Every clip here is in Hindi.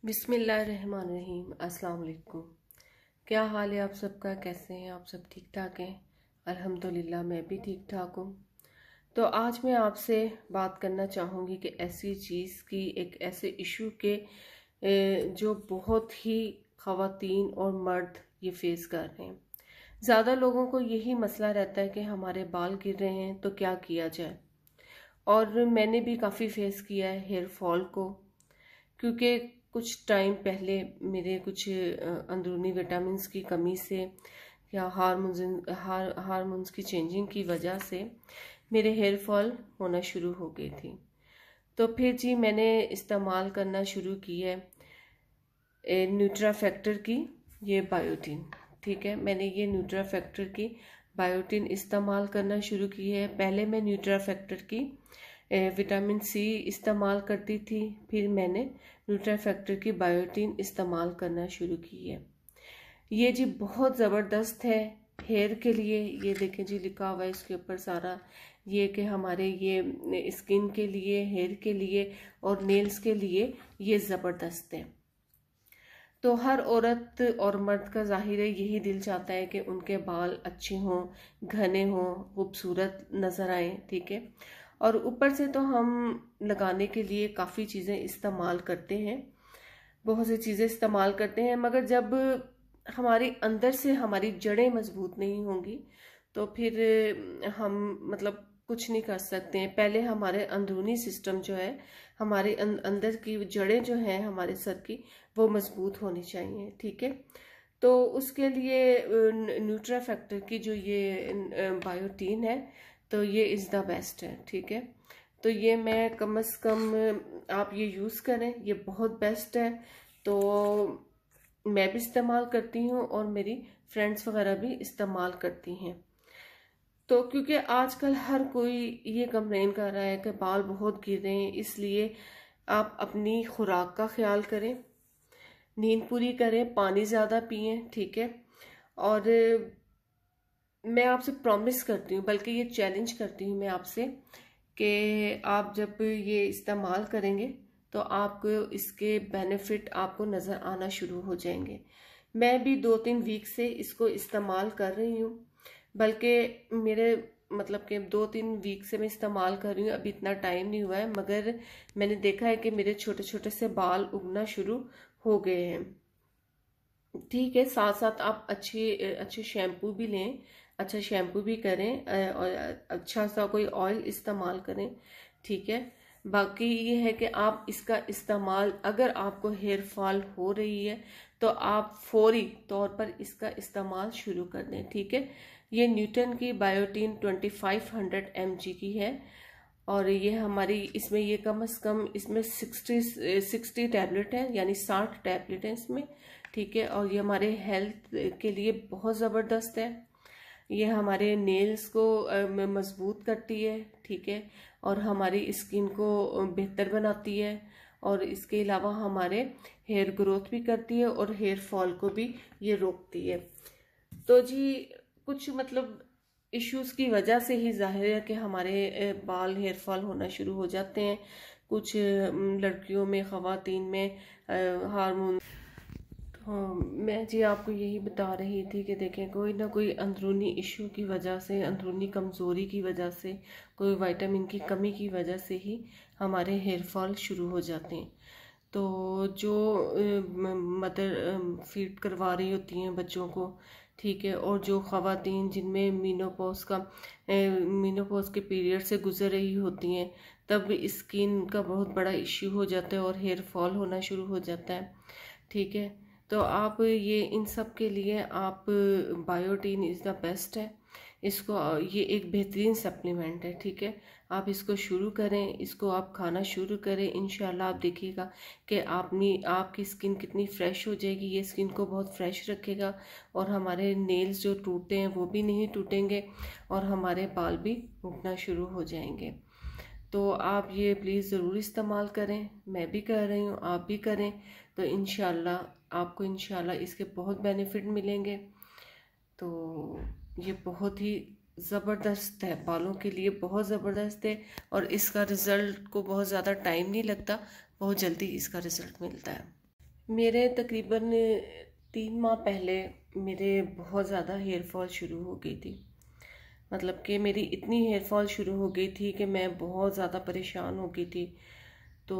बिस्मिल्लाहिर्रहमानिर्रहीम। अस्सलाम वालेकुम। क्या हाल है आप सबका? कैसे हैं आप सब? ठीक ठाक हैं? अल्हम्दुलिल्लाह मैं भी ठीक ठाक हूँ। तो आज मैं आपसे बात करना चाहूँगी कि ऐसी चीज़ की, एक ऐसे इशू के जो बहुत ही ख़वातीन और मर्द ये फेस कर रहे हैं। ज़्यादा लोगों को यही मसला रहता है कि हमारे बाल गिर रहे हैं तो क्या किया जाए। और मैंने भी काफ़ी फेस किया है हेयर फॉल को, क्योंकि कुछ टाइम पहले मेरे कुछ अंदरूनी विटामिन्स की कमी से या हार्मोन्स की चेंजिंग की वजह से मेरे हेयर फॉल होना शुरू हो गई थी। तो फिर जी मैंने इस्तेमाल करना शुरू की है न्यूट्रा फैक्टर की ये बायोटिन। ठीक है, मैंने ये न्यूट्रा फैक्टर की बायोटिन इस्तेमाल करना शुरू की है। पहले मैं न्यूट्रा फैक्टर की विटामिन सी इस्तेमाल करती थी, फिर मैंने न्यूट्रा फैक्टर की बायोटिन इस्तेमाल करना शुरू की है। ये जी बहुत ज़बरदस्त है हेयर के लिए। ये देखें जी, लिखा हुआ है इसके ऊपर सारा ये कि हमारे ये स्किन के लिए, हेयर के लिए और नेल्स के लिए ये ज़बरदस्त है। तो हर औरत और मर्द का ज़ाहिर है यही दिल चाहता है कि उनके बाल अच्छे हों, घने हों, खूबसूरत नज़र आए। ठीक है, और ऊपर से तो हम लगाने के लिए काफ़ी चीज़ें इस्तेमाल करते हैं, बहुत सी चीज़ें इस्तेमाल करते हैं, मगर जब हमारी अंदर से हमारी जड़ें मजबूत नहीं होंगी तो फिर हम मतलब कुछ नहीं कर सकते हैं। पहले हमारे अंदरूनी सिस्टम जो है, हमारे अंदर की जड़ें जो हैं हमारे सर की, वो मजबूत होनी चाहिए। ठीक है, तो उसके लिए न्यूट्रा फैक्टर की जो ये बायोटीन है तो ये इज़ द बेस्ट है। ठीक है, तो ये मैं कम से कम आप ये यूज़ करें, ये बहुत बेस्ट है। तो मैं भी इस्तेमाल करती हूँ और मेरी फ्रेंड्स वगैरह भी इस्तेमाल करती हैं। तो क्योंकि आजकल हर कोई ये कंप्लेन कर रहा है कि बाल बहुत गिर रहे हैं, इसलिए आप अपनी खुराक का ख्याल करें, नींद पूरी करें, पानी ज़्यादा पिएं। ठीक है, और मैं आपसे प्रॉमिस करती हूँ, बल्कि ये चैलेंज करती हूँ मैं आपसे कि आप जब ये इस्तेमाल करेंगे तो आपको इसके बेनिफिट आपको नज़र आना शुरू हो जाएंगे। मैं भी 2-3 वीक से इसको इस्तेमाल कर रही हूँ, बल्कि मेरे मतलब कि 2-3 वीक से मैं इस्तेमाल कर रही हूँ, अभी इतना टाइम नहीं हुआ है, मगर मैंने देखा है कि मेरे छोटे छोटे से बाल उगना शुरू हो गए हैं। ठीक है, साथ साथ आप अच्छे शैम्पू भी लें, अच्छा शैम्पू भी करें और अच्छा सा कोई ऑयल इस्तेमाल करें। ठीक है, बाकी ये है कि आप इसका इस्तेमाल, अगर आपको हेयर फॉल हो रही है तो आप फौरी तौर पर इसका इस्तेमाल शुरू कर दें। ठीक है, ये न्यूटन की बायोटीन 2500 mg की है और ये हमारी इसमें ये कम से कम इसमें 60 टैबलेट है, यानी 60 टैबलेट है इसमें। ठीक है, और ये हमारे हेल्थ के लिए बहुत ज़बरदस्त है। ये हमारे नेल्स को मजबूत करती है। ठीक है, और हमारी स्किन को बेहतर बनाती है, और इसके अलावा हमारे हेयर ग्रोथ भी करती है और हेयर फॉल को भी ये रोकती है। तो जी कुछ मतलब इश्यूज की वजह से ही जाहिर है कि हमारे बाल हेयर फॉल होना शुरू हो जाते हैं। कुछ लड़कियों में, ख़वातीन में हार्मोन। हाँ, मैं जी आपको यही बता रही थी कि देखें, कोई ना कोई अंदरूनी इशू की वजह से, अंदरूनी कमज़ोरी की वजह से, कोई विटामिन की कमी की वजह से ही हमारे हेयर फॉल शुरू हो जाते हैं। तो जो मदर फीड करवा रही होती हैं बच्चों को, ठीक है, और जो ख़वातीन जिनमें मीनोपॉज के पीरियड से गुजर रही होती हैं, तब स्किन का बहुत बड़ा इश्यू हो जाता है और हेयर फॉल होना शुरू हो जाता है। ठीक है, तो आप ये इन सब के लिए आप बायोटीन इज़ द बेस्ट है। इसको ये एक बेहतरीन सप्लीमेंट है। ठीक है, आप इसको शुरू करें, इसको आप खाना शुरू करें, इंशाल्लाह आप देखिएगा कि आपकी स्किन कितनी फ्रेश हो जाएगी। ये स्किन को बहुत फ्रेश रखेगा और हमारे नेल्स जो टूटते हैं वो भी नहीं टूटेंगे और हमारे बाल भी उगना शुरू हो जाएंगे। तो आप ये प्लीज़ ज़रूर इस्तेमाल करें, मैं भी कर रही हूँ, आप भी करें, तो इंशाल्लाह आपको इंशाल्लाह इसके बहुत बेनिफिट मिलेंगे। तो ये बहुत ही ज़बरदस्त है, बालों के लिए बहुत ज़बरदस्त है, और इसका रिज़ल्ट को बहुत ज़्यादा टाइम नहीं लगता, बहुत जल्दी इसका रिज़ल्ट मिलता है। मेरे तकरीबन 3 माह पहले मेरे बहुत ज़्यादा हेयर फॉल शुरू हो गई थी। मतलब कि मेरी इतनी हेयर फॉल शुरू हो गई थी कि मैं बहुत ज़्यादा परेशान हो गई थी। तो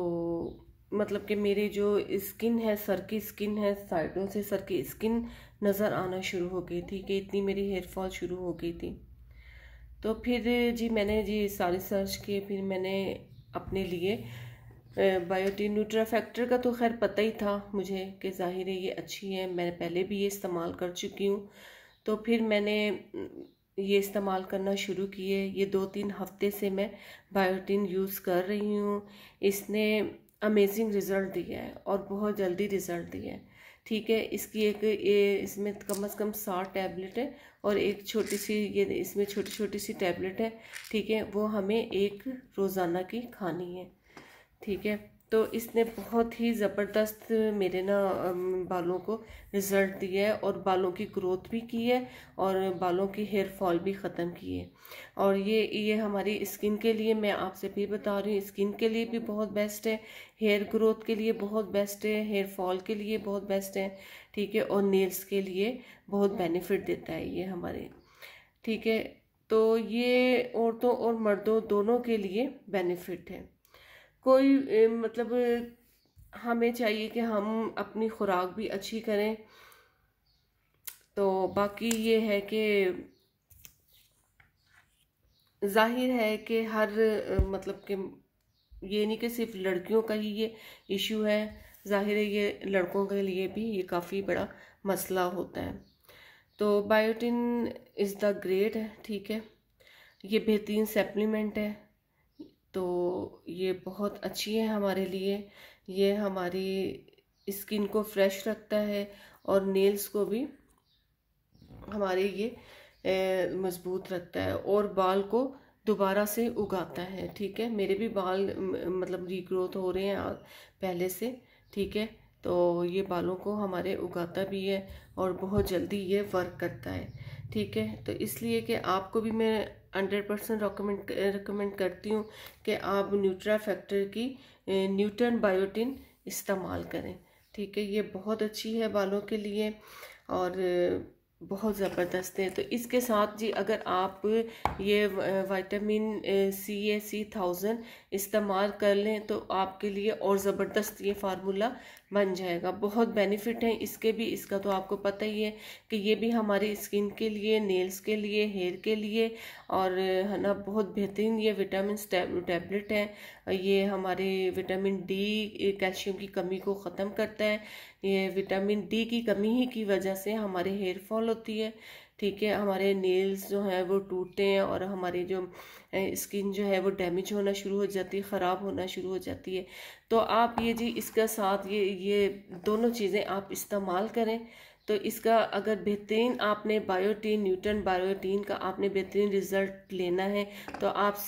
मतलब कि मेरी जो स्किन है, सर की स्किन है, साइडों से सर की स्किन नज़र आना शुरू हो गई थी कि इतनी मेरी हेयर फॉल शुरू हो गई थी। तो फिर जी मैंने जी सारी सर्च किए, फिर मैंने अपने लिए बायोटीन न्यूट्रा फैक्टर का तो खैर पता ही था मुझे कि ज़ाहिर है ये अच्छी है, मैं पहले भी ये इस्तेमाल कर चुकी हूँ। तो फिर मैंने ये इस्तेमाल करना शुरू किए। ये 2-3 हफ्ते से मैं बायोटीन यूज़ कर रही हूँ। इसने अमेजिंग रिज़ल्ट दिया है और बहुत जल्दी रिज़ल्ट दिया है। ठीक है, इसकी एक ये इसमें कम से कम 60 टैबलेट है और एक छोटी सी ये इसमें छोटी छोटी सी टैबलेट है। ठीक है, वो हमें एक रोज़ाना की खानी है। ठीक है, तो इसने बहुत ही ज़बरदस्त मेरे ना बालों को रिज़ल्ट दिया है और बालों की ग्रोथ भी की है और बालों की हेयर फॉल भी ख़त्म की है। और ये हमारी स्किन के लिए, मैं आपसे भी बता रही हूँ, स्किन के लिए भी बहुत बेस्ट है, हेयर ग्रोथ के लिए बहुत बेस्ट है, हेयर फॉल के लिए बहुत बेस्ट है। ठीक है, और नेल्स के लिए बहुत बेनिफिट देता है ये हमारे। ठीक है, तो ये औरतों और मर्दों दोनों के लिए बेनिफिट है। कोई मतलब हमें चाहिए कि हम अपनी खुराक भी अच्छी करें। तो बाकी ये है कि जाहिर है कि हर मतलब कि ये नहीं कि सिर्फ लड़कियों का ही ये इशू है, जाहिर है ये लड़कों के लिए भी ये काफ़ी बड़ा मसला होता है। तो बायोटिन इज़ द ग्रेट है। ठीक है, ये बेहतरीन सप्लीमेंट है। तो ये बहुत अच्छी है हमारे लिए। ये हमारी स्किन को फ्रेश रखता है और नेल्स को भी हमारे ये मजबूत रखता है और बाल को दोबारा से उगाता है। ठीक है, मेरे भी बाल मतलब रीग्रोथ हो रहे हैं पहले से। ठीक है, तो ये बालों को हमारे उगाता भी है और बहुत जल्दी ये वर्क करता है। ठीक है, तो इसलिए कि आपको भी मैं 100% रिकमेंड करती हूँ कि आप न्यूट्रा फैक्टर की न्यूटन बायोटिन इस्तेमाल करें। ठीक है, ये बहुत अच्छी है बालों के लिए और बहुत ज़बरदस्त है। तो इसके साथ जी अगर आप ये विटामिन C 1000 इस्तेमाल कर लें तो आपके लिए और ज़बरदस्त ये फार्मूला बन जाएगा। बहुत बेनिफिट है इसके भी, इसका तो आपको पता ही है कि ये भी हमारी स्किन के लिए, नेल्स के लिए, हेयर के लिए और है ना बहुत बेहतरीन ये विटामिन टैबलेट है। ये हमारे विटामिन डी, कैल्शियम की कमी को ख़त्म करता है। ये विटामिन डी की कमी ही की वजह से हमारे हेयर फॉल होती है। ठीक है, हमारे नेल्स जो हैं वो टूटते हैं और हमारी जो स्किन जो है वो डैमेज होना शुरू हो जाती है, ख़राब होना शुरू हो जाती है। तो आप ये जी इसका साथ ये दोनों चीज़ें आप इस्तेमाल करें। तो इसका अगर बेहतरीन आपने बायोटीन, न्यूटन बायोटीन का आपने बेहतरीन रिजल्ट लेना है तो आप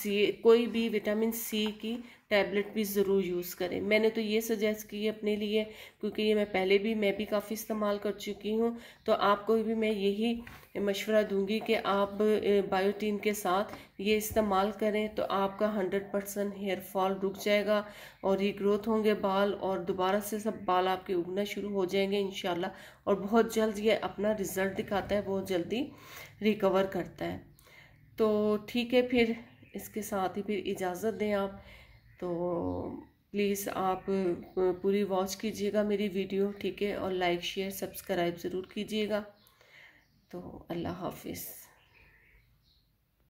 कोई भी विटामिन C की टैबलेट भी ज़रूर यूज़ करें। मैंने तो ये सजेस्ट की है अपने लिए क्योंकि ये मैं भी काफ़ी इस्तेमाल कर चुकी हूँ। तो आपको भी मैं यही मशवरा दूंगी कि आप बायोटीन के साथ ये इस्तेमाल करें तो आपका 100% हेयर फॉल रुक जाएगा और रीग्रोथ होंगे बाल और दोबारा से सब बाल आपके उगना शुरू हो जाएंगे इंशाल्लाह। और बहुत जल्द ये अपना रिजल्ट दिखाता है, बहुत जल्दी रिकवर करता है। तो ठीक है, फिर इसके साथ ही फिर इजाज़त दें आप। तो प्लीज़ आप पूरी वॉच कीजिएगा मेरी वीडियो। ठीक है, और लाइक शेयर सब्सक्राइब ज़रूर कीजिएगा। तो अल्लाह हाफिज़।